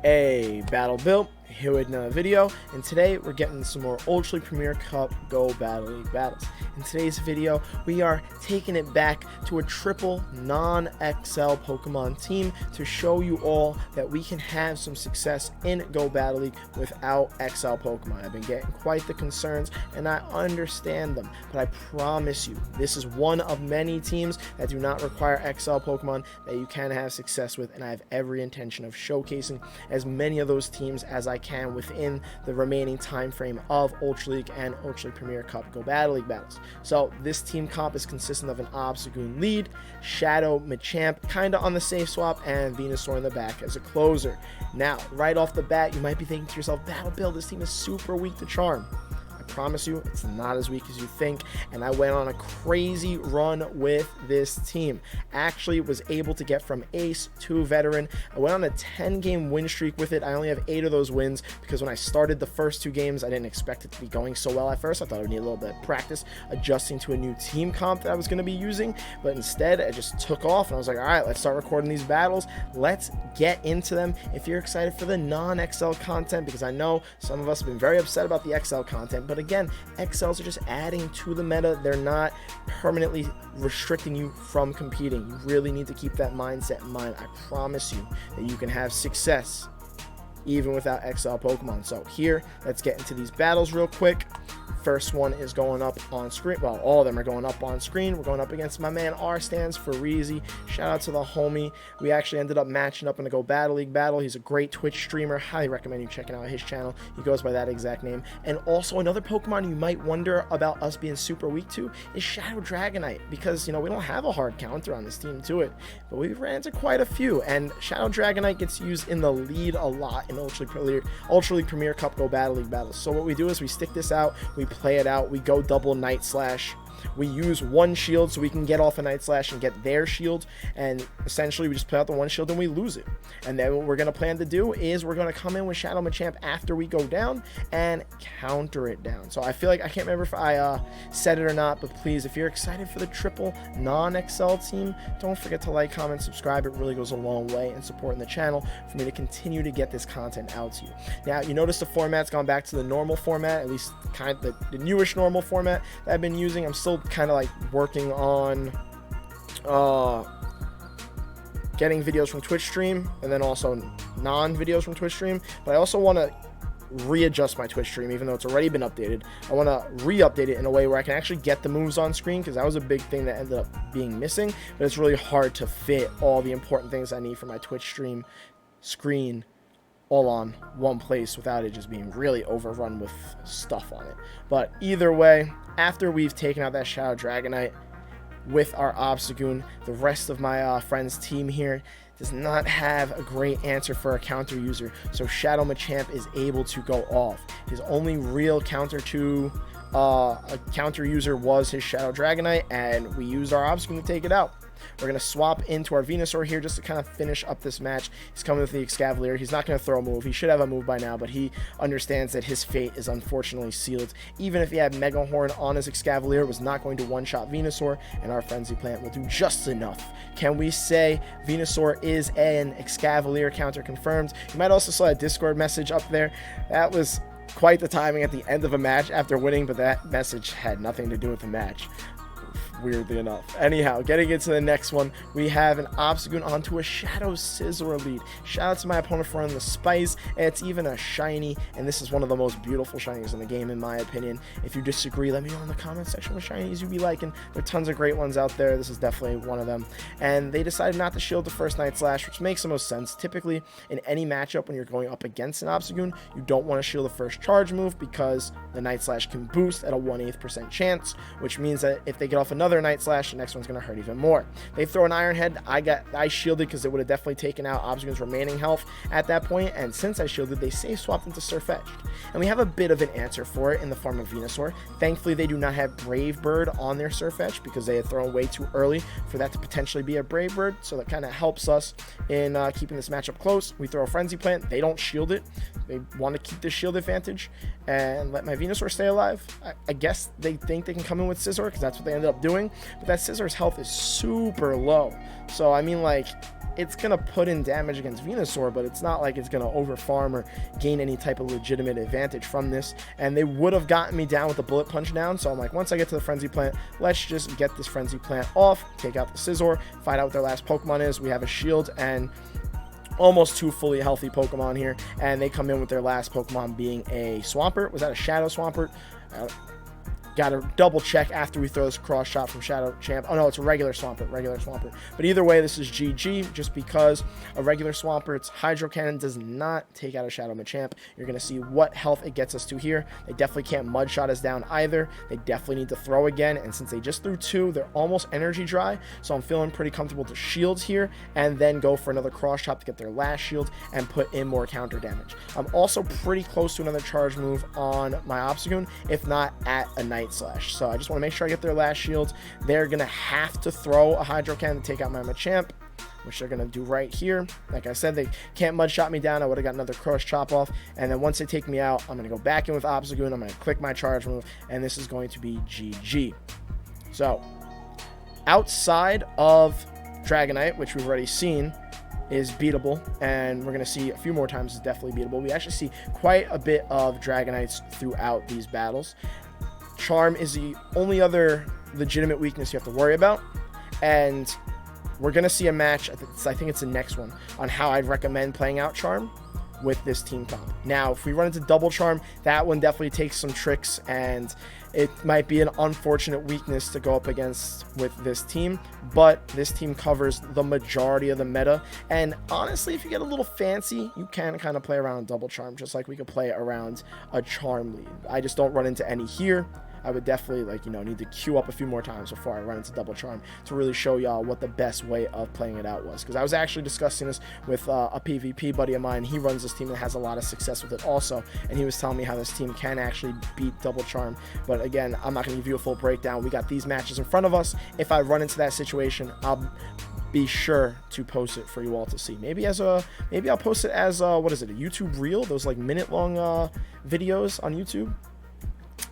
A Battle Built here with another video, and today we're getting some more Ultra League Premier Cup Go Battle League battles. In today's video, we are taking it back to a triple non-XL Pokemon team to show you all that we can have some success in Go Battle League without XL Pokemon. I've been getting quite the concerns, and I understand them, but I promise you, this is one of many teams that do not require XL Pokemon that you can have success with, and I have every intention of showcasing as many of those teams as I can within the remaining time frame of Ultra League and Ultra League Premier Cup Go Battle League battles. So this team comp is consistent of an Obstagoon lead, Shadow Machamp kind of on the safe swap, and Venusaur in the back as a closer. Now, right off the bat, you might be thinking to yourself, Battle Build, this team is super weak to Charm. I promise you, it's not as weak as you think, and I went on a crazy run with this team. Actually was able to get from Ace to Veteran. I went on a 10-game win streak with it. I only have 8 of those wins because when I started the first 2 games, I didn't expect it to be going so well at first. I thought I would need a little bit of practice adjusting to a new team comp that I was going to be using, but instead, I just took off, and I was like, all right, let's start recording these battles. Let's get into them. If you're excited for the non-XL content, because I know some of us have been very upset about the XL content, but again, XLs are just adding to the meta. They're not permanently restricting you from competing. You really need to keep that mindset in mind. I promise you that you can have success even without XL Pokemon. So here, let's get into these battles real quick. First one is going up on screen. Well, all of them are going up on screen. We're going up against my man R stands for Reezy. Shout out to the homie. We actually ended up matching up in a Go Battle League battle. He's a great Twitch streamer. Highly recommend you checking out his channel. He goes by that exact name. And also another Pokemon you might wonder about us being super weak to is Shadow Dragonite, because you know we don't have a hard counter on this team to it, but we ran into quite a few. And Shadow Dragonite gets used in the lead a lot in Ultra League Premier Cup Go Battle League battles. So what we do is we stick this out, we play it out, we go double Night Slash, we use one shield so we can get off a Night Slash and get their shield, and essentially we just play out the one shield and we lose it. And then what we're going to plan to do is we're going to come in with Shadow Machamp after we go down and counter it down. So I feel like, I can't remember if I said it or not, but please, if you're excited for the triple non-XL team, don't forget to like, comment, subscribe. It really goes a long way in supporting the channel for me to continue to get this content out to you. Now, you notice the format's gone back to the normal format, at least kind of the newish normal format that I've been using. I'm still kind of like working on getting videos from Twitch stream and then also non-videos from Twitch stream, but I also want to readjust my Twitch stream. Even though it's already been updated, I want to re-update it in a way where I can actually get the moves on screen, because that was a big thing that ended up being missing, but it's really hard to fit all the important things I need for my Twitch stream screen all on one place without it just being really overrun with stuff on it. But either way, after we've taken out that Shadow Dragonite with our Obstagoon, the rest of my friend's team here does not have a great answer for a counter user, so Shadow Machamp is able to go off. His only real counter to a counter user was his Shadow Dragonite, and we used our Obstagoon to take it out. We're going to swap into our Venusaur here just to kind of finish up this match. He's coming with the Excavalier. He's not going to throw a move. He should have a move by now, but he understands that his fate is unfortunately sealed. Even if he had Mega Horn on his Excavalier, it was not going to one-shot Venusaur, and our Frenzy Plant will do just enough. Can we say Venusaur is an Excavalier counter confirmed? You might also saw a Discord message up there. That was quite the timing at the end of a match after winning, but that message had nothing to do with the match, weirdly enough. Anyhow, getting into the next one, we have an Obstagoon onto a Shadow Scizor lead. Shout out to my opponent for running the Spice, and it's even a shiny, and this is one of the most beautiful shinies in the game in my opinion. If you disagree, let me know in the comment section what shinies you be liking. There are tons of great ones out there. This is definitely one of them. And they decided not to shield the first Night Slash, which makes the most sense. Typically, in any matchup when you're going up against an Obstagoon, you don't want to shield the first charge move because the Night Slash can boost at a 1/8% chance, which means that if they get off another Night Slash, the next one's going to hurt even more. They throw an Iron Head. I shielded because it would have definitely taken out Obstagoon's remaining health at that point, and since I shielded, they safe swapped into Surfetched. And we have a bit of an answer for it in the form of Venusaur. Thankfully, they do not have Brave Bird on their Surfetched because they had thrown way too early for that to potentially be a Brave Bird, so that kind of helps us in keeping this matchup close. We throw a Frenzy Plant. They don't shield it. They want to keep the shield advantage and let my Venusaur stay alive. I guess they think they can come in with Scizor because that's what they ended up doing, but that Scizor's health is super low. So, I mean, like, it's going to put in damage against Venusaur, but it's not like it's going to overfarm or gain any type of legitimate advantage from this. And they would have gotten me down with the Bullet Punch down. So I'm like, once I get to the Frenzy Plant, let's just get this Frenzy Plant off, take out the Scizor, find out what their last Pokemon is. We have a Shield and almost 2 fully healthy Pokemon here, and they come in with their last Pokemon being a Swampert. Was that a Shadow Swampert? Got to double check after we throw this cross shot from Shadow Champ. Oh no, it's a regular Swampert. But either way, this is GG, just because a regular Swampert's Hydro Cannon does not take out a Shadow Machamp. You're going to see what health it gets us to here. They definitely can't Mud Shot us down either. They definitely need to throw again, and since they just threw 2, they're almost energy dry, so I'm feeling pretty comfortable to shields here, and then go for another cross chop to get their last shield and put in more counter damage. I'm also pretty close to another charge move on my Obstagoon, if not at a Night Slash. So I just want to make sure I get their last shields. They're going to have to throw a Hydro Cannon to take out my Machamp, which they're going to do right here. Like I said, they can't Mud Shot me down. I would have got another Cross Chop off. And then once they take me out, I'm going to go back in with Obstagoon. I'm going to click my charge move, and this is going to be GG. So outside of Dragonite, which we've already seen is beatable, and we're going to see a few more times is definitely beatable. We actually see quite a bit of Dragonites throughout these battles. Charm is the only other legitimate weakness you have to worry about, and we're going to see a match, I think it's the next one, on how I'd recommend playing out Charm with this team comp. Now, if we run into Double Charm, that one definitely takes some tricks, and it might be an unfortunate weakness to go up against with this team, but this team covers the majority of the meta, and honestly, if you get a little fancy, you can kind of play around Double Charm, just like we could play around a Charm lead. I just don't run into any here. I would definitely, need to queue up a few more times before I run into Double Charm to really show y'all what the best way of playing it out was. Because I was actually discussing this with a PvP buddy of mine. He runs this team and has a lot of success with it also. And he was telling me how this team can actually beat Double Charm. But again, I'm not going to give you a full breakdown. We got these matches in front of us. If I run into that situation, I'll be sure to post it for you all to see. Maybe I'll post it as what is it, a YouTube reel? Those minute-long videos on YouTube.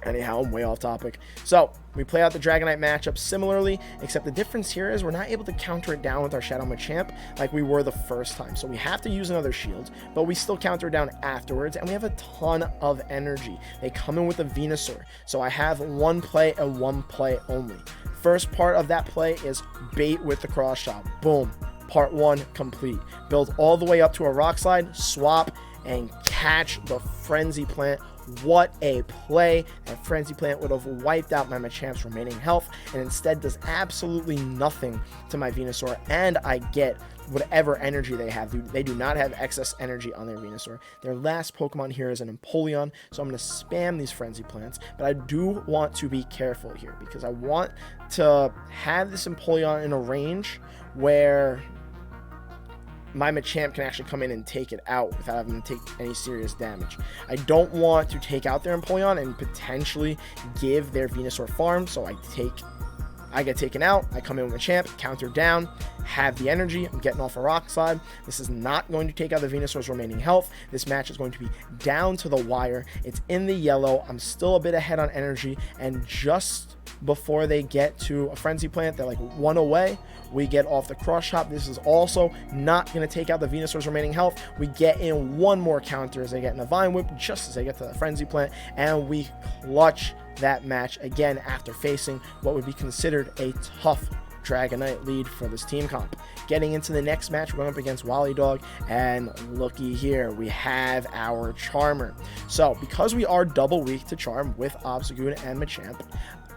Anyhow, I'm way off topic. So we play out the Dragonite matchup similarly, except the difference here is we're not able to counter it down with our Shadow Machamp like we were the first time. So we have to use another shield, but we still counter it down afterwards, and we have a ton of energy. They come in with a Venusaur, so I have one play and one play only. First part of that play is bait with the cross shot. Boom. Part 1 complete. Build all the way up to a Rock Slide, swap, and catch the Frenzy Plant. What a play. That Frenzy Plant would have wiped out my Machamp's remaining health, and instead does absolutely nothing to my Venusaur, and I get whatever energy they have. They do not have excess energy on their Venusaur. Their last Pokemon here is an Empoleon, so I'm going to spam these Frenzy Plants, but I do want to be careful here, because I want to have this Empoleon in a range where my Machamp can actually come in and take it out without having to take any serious damage. I don't want to take out their Empoleon and potentially give their Venusaur farm, so I get taken out, I come in with Machamp, counter down, have the energy, I'm getting off a Rock Slide. This is not going to take out the Venusaur's remaining health. This match is going to be down to the wire. It's in the yellow, I'm still a bit ahead on energy, and just before they get to a Frenzy Plant, they're like 1 away. We get off the Cross Chop. This is also not going to take out the Venusaur's remaining health. We get in one more counter as they get in a Vine Whip, just as they get to the Frenzy Plant, and we clutch that match again after facing what would be considered a tough Dragonite lead for this team comp. Getting into the next match, we're going up against Wally Dog, and looky here, we have our Charmer. So because we are double weak to Charm with Obstagoon and Machamp,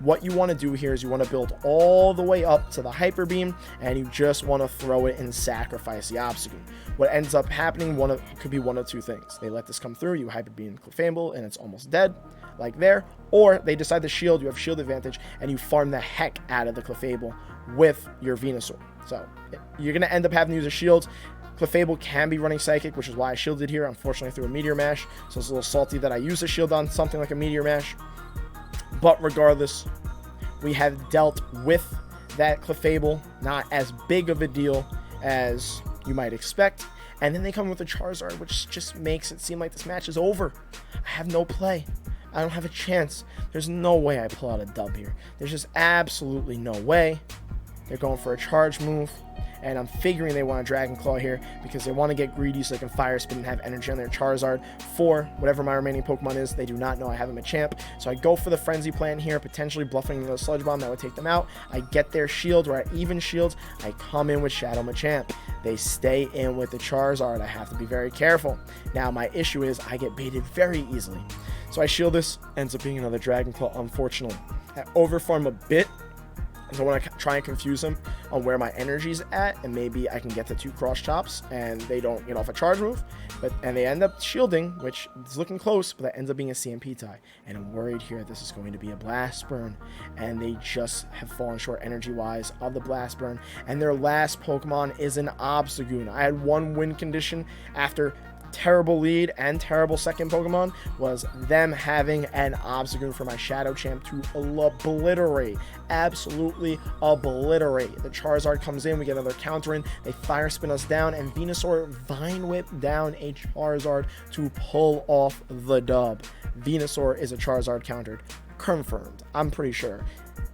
what you want to do here is you want to build all the way up to the Hyper Beam, and you just want to throw it and sacrifice the Obstagoon. What ends up happening could be one of two things. They let this come through, you Hyper Beam Clefable, and it's almost dead, like there, or they decide to shield, you have shield advantage, and you farm the heck out of the Clefable with your Venusaur. So you're going to end up having to use a shield. Clefable can be running Psychic, which is why I shielded here. Unfortunately, I threw a Meteor Mash, so it's a little salty that I used a shield on something like a Meteor Mash. But regardless, we have dealt with that Clefable, not as big of a deal as you might expect. And then they come with a Charizard, which just makes it seem like this match is over. I have no play. I don't have a chance. There's no way I pull out a dub here. There's just absolutely no way. They're going for a charge move. and I'm figuring they want a Dragon Claw here because they want to get greedy so they can Fire Spin and have energy on their Charizard for whatever my remaining Pokemon is. They do not know I have a Machamp, so I go for the Frenzy plan here, potentially bluffing the Sludge Bomb that would take them out. I get their shield, or at even shields, I come in with Shadow Machamp. They stay in with the Charizard. I have to be very careful. Now, my issue is I get baited very easily. So I shield this, ends up being another Dragon Claw, unfortunately. I overfarm a bit, so I want to try and confuse them on where my energy's at, and maybe I can get the 2 Cross Chops, and they don't get off a charge move, and they end up shielding, which is looking close, but that ends up being a CMP tie, and I'm worried here this is going to be a Blast Burn, and they just have fallen short energy-wise of the Blast Burn, and their last Pokemon is an Obstagoon. I had 1 win condition after terrible lead and terrible second Pokemon was them having an Obstagoon for my Shadow Champ to obliterate, absolutely obliterate. The Charizard comes in, we get another counter in, they Fire Spin us down, and Venusaur Vine Whip down a Charizard to pull off the dub. Venusaur is a Charizard countered. Confirmed, I'm pretty sure.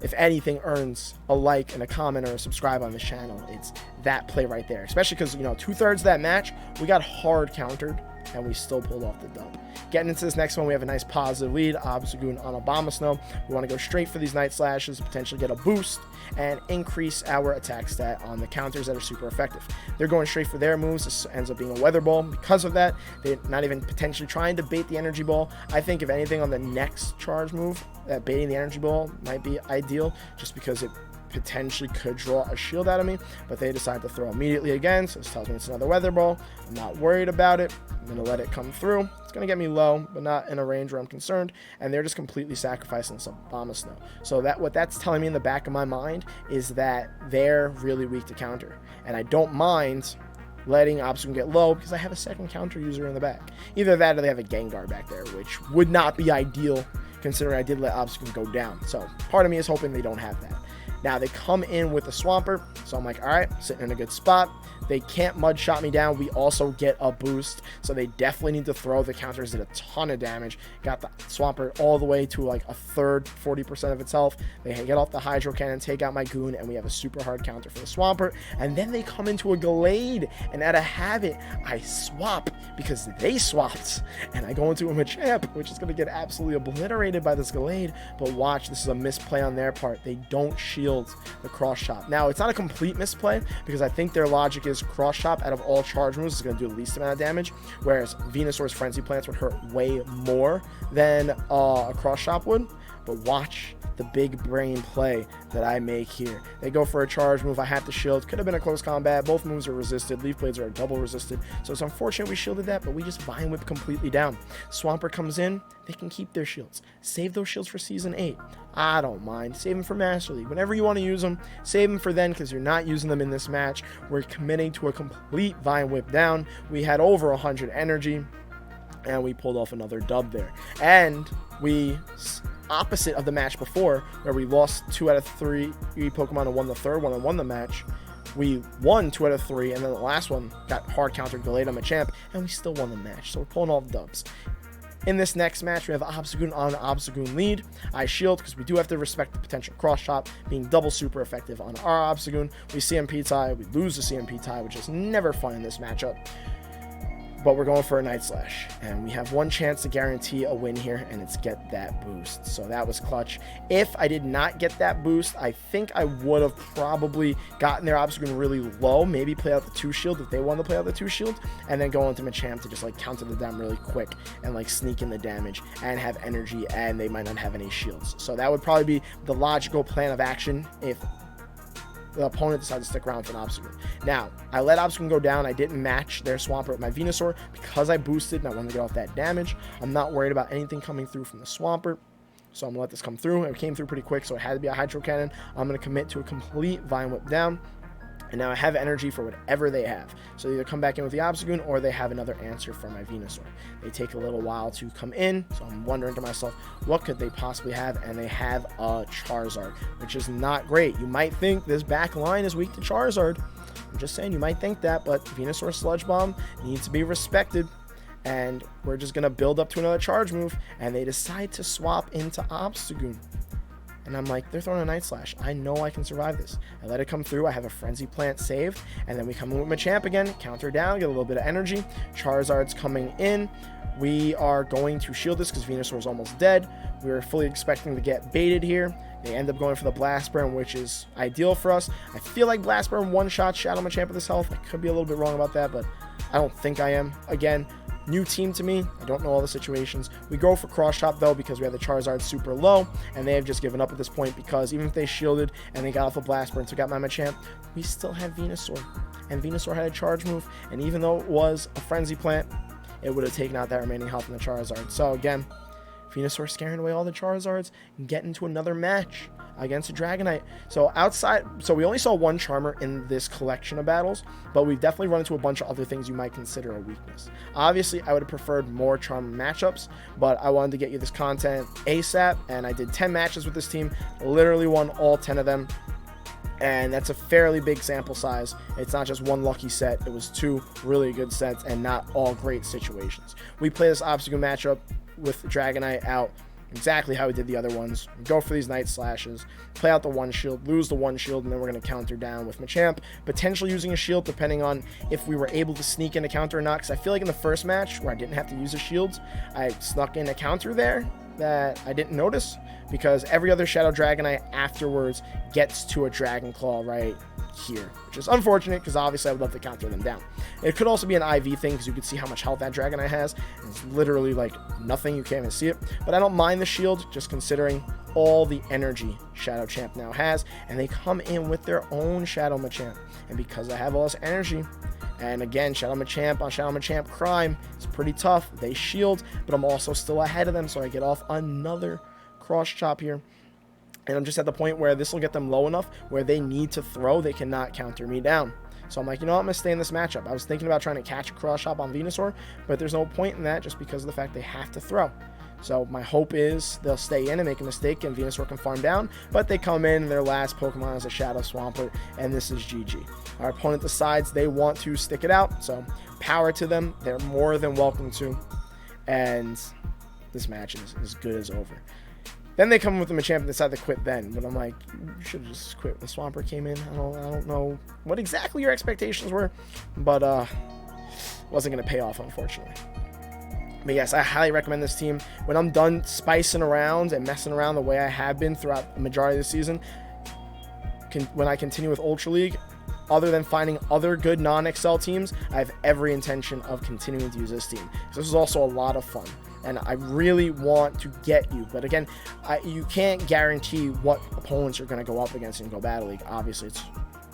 If anything earns a like and a comment or a subscribe on this channel, it's that play right there. Especially because, 2/3 of that match, we got hard countered, and we still pulled off the dub. Getting into this next one, we have a nice positive lead. Obstagoon on Abomasnow. We want to go straight for these Night Slashes, potentially get a boost, and increase our attack stat on the counters that are super effective. They're going straight for their moves. This ends up being a Weather Ball. Because of that, they're not even potentially trying to bait the Energy Ball. I think, if anything, on the next charge move, that baiting the Energy Ball might be ideal, just because it potentially could draw a shield out of me, but they decide to throw immediately again, so this tells me it's another Weather Ball. I'm not worried about it. I'm going to let it come through. It's going to get me low, but not in a range where I'm concerned, and they're just completely sacrificing some Abomasnow. So what that's telling me in the back of my mind is that they're really weak to counter, and I don't mind letting Obstagoon get low because I have a second counter user in the back. Either that or they have a Gengar back there, which would not be ideal considering I did let Obstagoon go down. So part of me is hoping they don't have that. Now they come in with a Swampert, so I'm like, all right, sitting in a good spot. They can't Mud Shot me down. We also get a boost, so they definitely need to throw. The counters did a ton of damage. Got the Swampert all the way to like a third, 40% of its health. They get off the Hydro Cannon, take out my Goon, and we have a super hard counter for the Swampert. And then they come into a Gallade, and out of habit, I swap because they swapped, and I go into a Machamp, which is going to get absolutely obliterated by this Gallade. But watch, this is a misplay on their part. They don't shield the Cross Chop. Now, it's not a complete misplay because I think their logic is Cross Chop out of all charge moves is going to do the least amount of damage, whereas Venusaur's Frenzy Plants would hurt way more than a Cross Chop would. But watch the big brain play that I make here. They go for a charge move. I have to shield. Could have been a close combat. Both moves are resisted. Leaf Blades are double resisted. So it's unfortunate we shielded that, but we just Vine Whip completely down. Swampert comes in. They can keep their shields. Save those shields for Season 8. I don't mind. Save them for Master League. Whenever you want to use them, save them for then because you're not using them in this match. We're committing to a complete Vine Whip down. We had over 100 energy, and we pulled off another dub there. And we... opposite of the match before, where we lost 2 out of 3 Pokemon and won the third one and won the match, we won 2 out of 3, and then the last one got hard countered Gallade on Machamp, and we still won the match. So we're pulling all the dubs. In this next match, we have Obstagoon on Obstagoon lead. I shield because we do have to respect the potential Cross Chop being double super effective on our Obstagoon. We CMP tie, we lose the CMP tie, which is never fun in this matchup. But we're going for a Night Slash, and we have one chance to guarantee a win here, and it's get that boost. So that was clutch. If I did not get that boost, I think I would have probably gotten their Obstagoon really low, maybe play out the 2 shield if they wanted to play out the 2 shield, and then go into Machamp to just like counter the down really quick and like sneak in the damage and have energy, and they might not have any shields. So that would probably be the logical plan of action if the opponent decides to stick around for an Obstagoon. Now, I let Obstagoon go down. I didn't match their Swampert with my Venusaur because I boosted and I wanted to get off that damage. I'm not worried about anything coming through from the Swampert, so I'm going to let this come through. It came through pretty quick, so it had to be a Hydro Cannon. I'm going to commit to a complete Vine Whip down. And now I have energy for whatever they have. So they either come back in with the Obstagoon or they have another answer for my Venusaur. They take a little while to come in, so I'm wondering to myself, what could they possibly have? And they have a Charizard, which is not great. You might think this back line is weak to Charizard. I'm just saying, you might think that, but Venusaur Sludge Bomb needs to be respected. And we're just going to build up to another charge move, and they decide to swap into Obstagoon. And I'm like, they're throwing a Night Slash. I know I can survive this. I let it come through. I have a Frenzy Plant saved. And then we come in with Machamp again. Counter down. Get a little bit of energy. Charizard's coming in. We are going to shield this because Venusaur is almost dead. We were fully expecting to get baited here. They end up going for the Blast Burn, which is ideal for us. I feel like Blast Burn one-shot Shadow Machamp at this health. I could be a little bit wrong about that, but I don't think I am. Again, new team to me. I don't know all the situations. We go for Cross Chop, though, because we have the Charizard super low, and they have just given up at this point because even if they shielded and they got off a Blast Burn, took out my Machamp, we still have Venusaur. And Venusaur had a charge move, and even though it was a Frenzy Plant, it would have taken out that remaining health in the Charizard. So, again, Venusaur scaring away all the Charizards and getting into another match against a Dragonite. So we only saw one Charmer in this collection of battles, but we've definitely run into a bunch of other things you might consider a weakness. Obviously, I would have preferred more Charmer matchups, but I wanted to get you this content ASAP, and I did 10 matches with this team, literally won all 10 of them. And that's a fairly big sample size. It's not just one lucky set. It was 2 really good sets and not all great situations. We play this obstacle matchup with Dragonite out exactly how we did the other ones. We go for these Night Slashes, play out the one shield, lose the one shield, and then we're going to counter down with Machamp, potentially using a shield depending on if we were able to sneak in a counter or not, because I feel like in the first match where I didn't have to use the shields, I snuck in a counter there that I didn't notice, because every other Shadow Dragonite afterwards gets to a Dragon Claw right here, which is unfortunate because obviously I would love to counter them down. It could also be an IV thing because you could see how much health that Dragonite has, and it's literally like nothing, you can't even see it, but I don't mind the shield just considering all the energy Shadow Champ now has, and they come in with their own Shadow Machamp, and because I have all this energy, and again, Shadow Machamp on Shadow Machamp Crime, it's pretty tough. They shield, but I'm also still ahead of them, so I get off another Cross Chop here. And I'm just at the point where this will get them low enough where they need to throw. They cannot counter me down. So I'm like, you know what? I'm going to stay in this matchup. I was thinking about trying to catch a Cross Chop on Venusaur, but there's no point in that just because of the fact they have to throw. So my hope is they'll stay in and make a mistake and Venusaur can farm down, but they come in, their last Pokemon is a Shadow Swampert, and this is GG. Our opponent decides they want to stick it out, so power to them. They're more than welcome to, and this match is as good as over. Then they come with the Machamp and decide to quit then, but I'm like, you should have just quit when the Swampert came in. I don't know what exactly your expectations were, but wasn't going to pay off, unfortunately. But yes, I highly recommend this team. When I'm done spicing around and messing around the way I have been throughout the majority of the season, when I continue with Ultra League, other than finding other good non-XL teams, I have every intention of continuing to use this team. So this is also a lot of fun, and I really want to get you. But again, you can't guarantee what opponents you're going to go up against in Go Battle League. Obviously, it's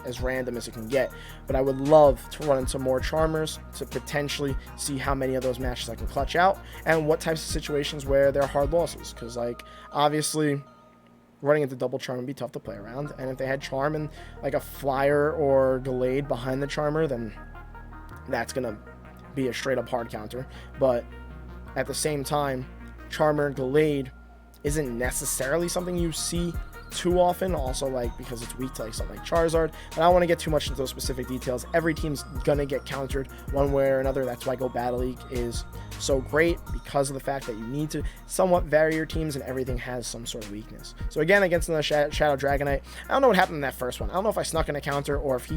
as random as it can get, but I would love to run into more Charmers to potentially see how many of those matches I can clutch out and what types of situations where they're hard losses, because like obviously running into double Charm would be tough to play around, and if they had Charm and like a Flyer or Gallade behind the Charmer, then that's gonna be a straight up hard counter. But at the same time, Charmer Gallade isn't necessarily something you see too often, also like because it's weak to like something like Charizard. But I don't want to get too much into those specific details. Every team's gonna get countered one way or another. That's why Go Battle League is so great, because of the fact that you need to somewhat vary your teams and everything has some sort of weakness. So again, against another Shadow Dragonite, I don't know what happened in that first one. I don't know if I snuck in a counter or if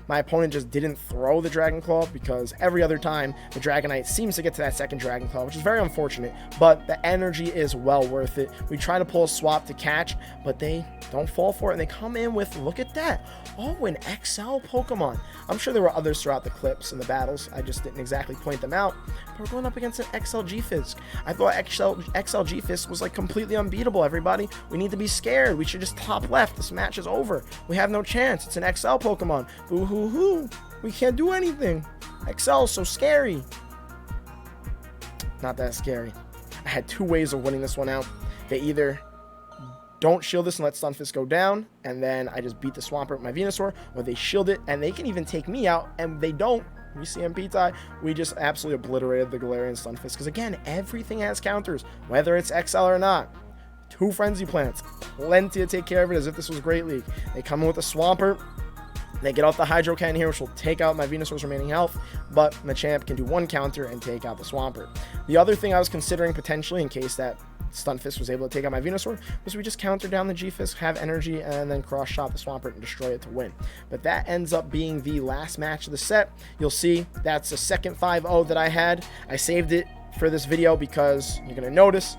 my opponent just didn't throw the Dragon Claw, because every other time the Dragonite seems to get to that second Dragon Claw, which is very unfortunate, but the energy is well worth it. We try to pull a swap to catch, but they don't fall for it, and they come in with, look at that, oh, an XL Pokemon. I'm sure there were others throughout the clips and the battles, I just didn't exactly point them out, but we're going up against an XL G-Fisk. I thought XL G-Fisk was like completely unbeatable, everybody. We need to be scared. We should just top left. This match is over. We have no chance. It's an XL Pokemon. Boo hoo hoo. We can't do anything. XL is so scary. Not that scary. I had 2 ways of winning this one out. They either don't shield this and let Stunfisk go down, and then I just beat the Swampert with my Venusaur, or they shield it and they can even take me out, and they don't. We CMP tie, we just absolutely obliterated the Galarian Stunfisk, because again, everything has counters, whether it's XL or not. 2 Frenzy Plants, plenty to take care of it as if this was Great League. They come in with a Swampert, they get off the Hydro Cannon here, which will take out my Venusaur's remaining health, but Machamp can do 1 counter and take out the Swampert. The other thing I was considering potentially, in case that Stunfisk was able to take out my Venusaur was we just counter down the G-Fisk, have energy, and then cross-shot the Swampert and destroy it to win. But that ends up being the last match of the set. You'll see that's the second 5-0 that I had. I saved it for this video because you're going to notice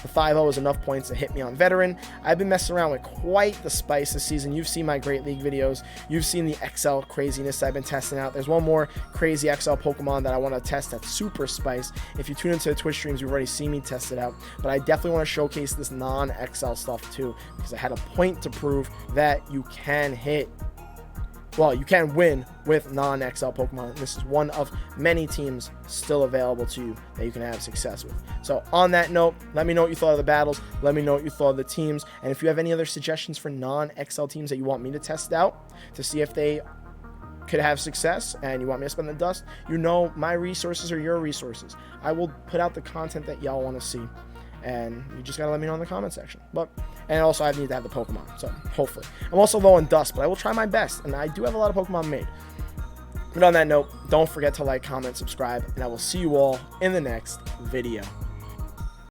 the 5-0 is enough points to hit me on Veteran. I've been messing around with quite the spice this season. You've seen my Great League videos. You've seen the XL craziness I've been testing out. There's one more crazy XL Pokemon that I want to test that's super spice. If you tune into the Twitch streams, you've already seen me test it out. But I definitely want to showcase this non-XL stuff too, because I had a point to prove that you can hit. Well, you can win with non-XL Pokemon. This is one of many teams still available to you that you can have success with. So on that note, let me know what you thought of the battles. Let me know what you thought of the teams. And if you have any other suggestions for non-XL teams that you want me to test out to see if they could have success and you want me to spend the dust, you know my resources are your resources. I will put out the content that y'all want to see. And you just gotta let me know in the comment section. And also I need to have the Pokemon, so hopefully. I'm also low on dust, but I will try my best, and I do have a lot of Pokemon made. But on that note, don't forget to like, comment, subscribe, and I will see you all in the next video.